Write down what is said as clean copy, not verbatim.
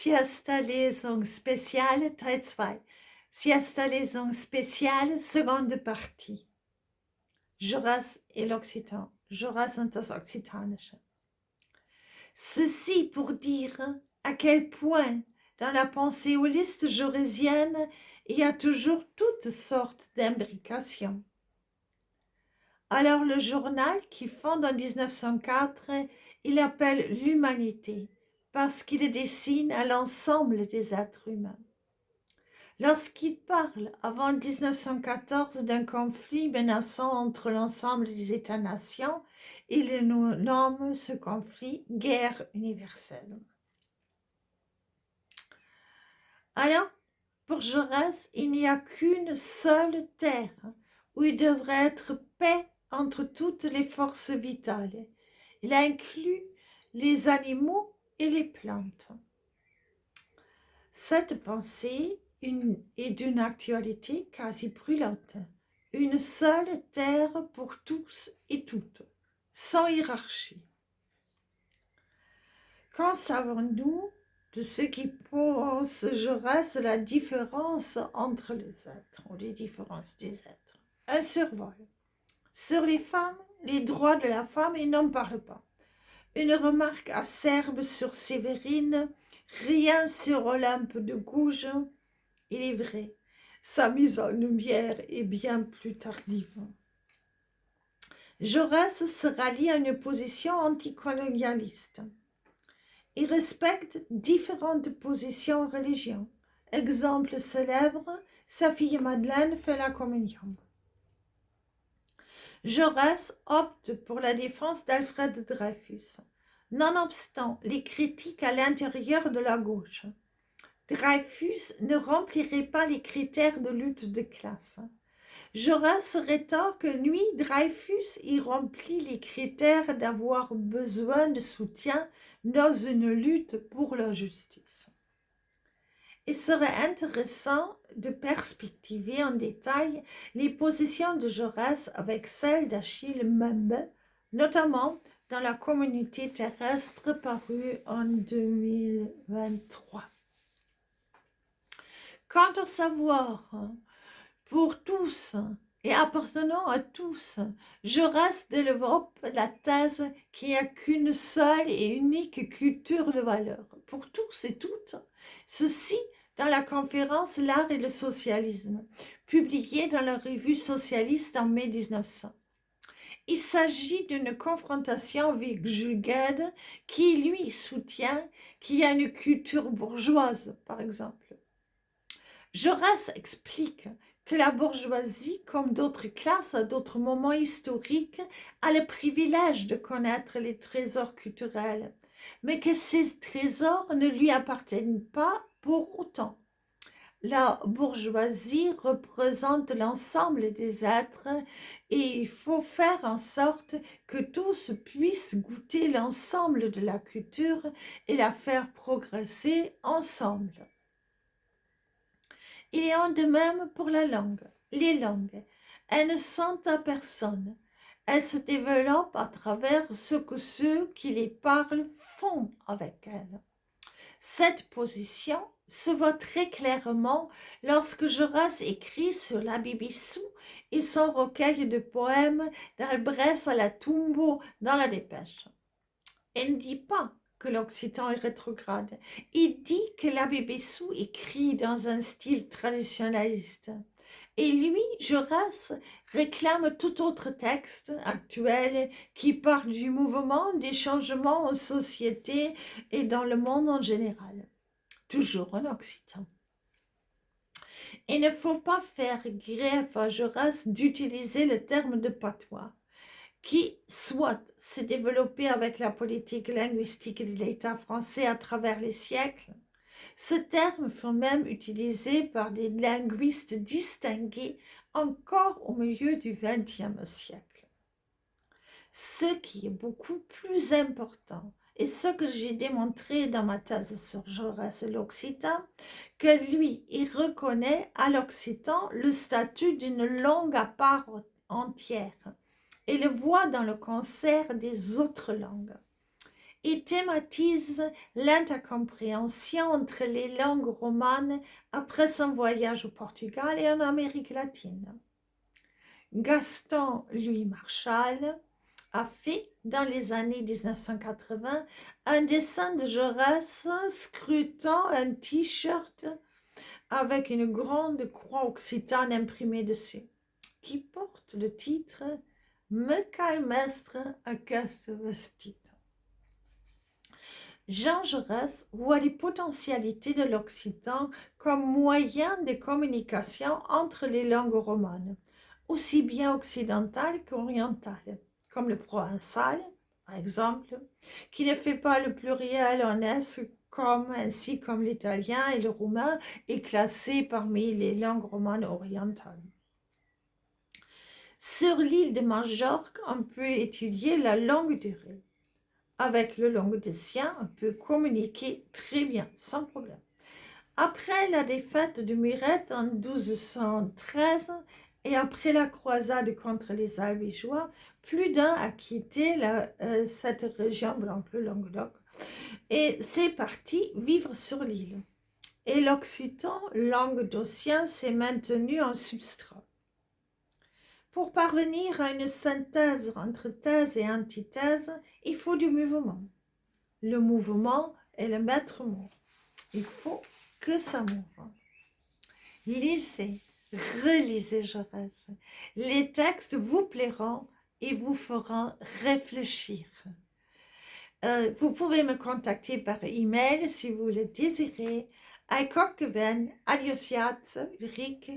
Siesta-Lesung spéciale, Teil 2. Siesta-Lesung spéciale, seconde partie. Jaurès et l'Occitan. Jaurès und das Okzitanische. Ceci pour dire à quel point dans la pensée holiste jaurésienne, il y a toujours toutes sortes d'imbrications. Alors le journal qui fonde en 1904, il appelle l'humanité parce qu'il dessine à l'ensemble des êtres humains. Lorsqu'il parle avant 1914 d'un conflit menaçant entre l'ensemble des États-nations, il nomme ce conflit guerre universelle. Alors, pour Jaurès, il n'y a qu'une seule terre où il devrait être paix entre toutes les forces vitales. Il inclut les animaux et les plantes. Cette pensée est d'une actualité quasi brûlante. Une seule terre pour tous et toutes, sans hiérarchie. Qu'en savons-nous de ce qui pose Jaurès la différence entre les êtres, ou les différences des êtres? Un survol. Sur les femmes, les droits de la femme, il n'en parle pas. Une remarque acerbe sur Sévérine, rien sur Olympe de Gouges. Il est vrai, sa mise en lumière est bien plus tardive. Jaurès se rallie à une position anticolonialiste. Il respecte différentes positions en religion. Exemple célèbre, sa fille Madeleine fait la communion. Jaurès opte pour la défense d'Alfred Dreyfus, nonobstant les critiques à l'intérieur de la gauche. Dreyfus ne remplirait pas les critères de lutte de classe. Jaurès rétorque que lui, Dreyfus, y remplit les critères d'avoir besoin de soutien dans une lutte pour la justice. Il serait intéressant de perspectiver en détail les positions de Jaurès avec celles d'Achille Mbembe, notamment dans la communauté terrestre parue en 2023. Quant au savoir, pour tous et appartenant à tous, Jaurès développe la thèse qu'il n'y a qu'une seule et unique culture de valeur, pour tous et toutes. Ceci dans la conférence L'art et le socialisme, publiée dans la revue socialiste en mai 1900. Il s'agit d'une confrontation avec Jules Guesde, qui lui soutient qu'il y a une culture bourgeoise, par exemple. Jaurès explique que la bourgeoisie, comme d'autres classes à d'autres moments historiques, a le privilège de connaître les trésors culturels, mais que ces trésors ne lui appartiennent pas pour autant. La bourgeoisie représente l'ensemble des êtres et il faut faire en sorte que tous puissent goûter l'ensemble de la culture et la faire progresser ensemble. Il en est de même pour la langue. Les langues, elles ne sont à personne. Elles se développent à travers ce que ceux qui les parlent font avec elles. Cette position se voit très clairement lorsque Jaurès écrit sur l'abbé Bissou et son recueil de poèmes d'Albresse à la Tumbo dans la Dépêche. Il ne dit pas que l'occitan est rétrograde. Il dit que l'abbé Bissou écrit dans un style traditionnaliste. Et lui, Jaurès, réclame tout autre texte actuel qui parle du mouvement des changements en société et dans le monde en général. Toujours en occitan. Il ne faut pas faire greffe à Jaurès d'utiliser le terme de patois, qui soit s'est développé avec la politique linguistique de l'État français à travers les siècles. Ce terme fut même utilisé par des linguistes distingués encore au milieu du XXe siècle. Ce qui est beaucoup plus important, et ce que j'ai démontré dans ma thèse sur Jaurès et l'occitan, que lui, il reconnaît à l'occitan le statut d'une langue à part entière, et le voit dans le concert des autres langues. Il thématise l'intercompréhension entre les langues romanes après son voyage au Portugal et en Amérique latine. Gaston Louis Marchal a fait, dans les années 1980, un dessin de Jaurès scrutant un t-shirt avec une grande croix occitane imprimée dessus, qui porte le titre « Me cai mestre aquest vestit ». Jean Jaurès voit les potentialités de l'occitan comme moyen de communication entre les langues romanes, aussi bien occidentales qu'orientales, comme le provençal, par exemple, qui ne fait pas le pluriel en S ainsi comme l'italien et le roumain est classé parmi les langues romanes orientales. Sur l'île de Majorque, on peut étudier la longue durée. Avec le languedocien, on peut communiquer très bien, sans problème. Après la défaite de Muret en 1213 et après la croisade contre les Albigeois, plus d'un a quitté cette région, donc le Languedoc, et c'est parti vivre sur l'île. Et l'occitan languedocien s'est maintenu en substrat. Pour parvenir à une synthèse entre thèse et antithèse, il faut du mouvement. Le mouvement est le maître mot. Il faut que ça mouve. Lisez, relisez Jaurès. Les textes vous plairont et vous feront réfléchir. Vous pouvez me contacter par email si vous le désirez. Ik ook ben, aliosiat, Rick.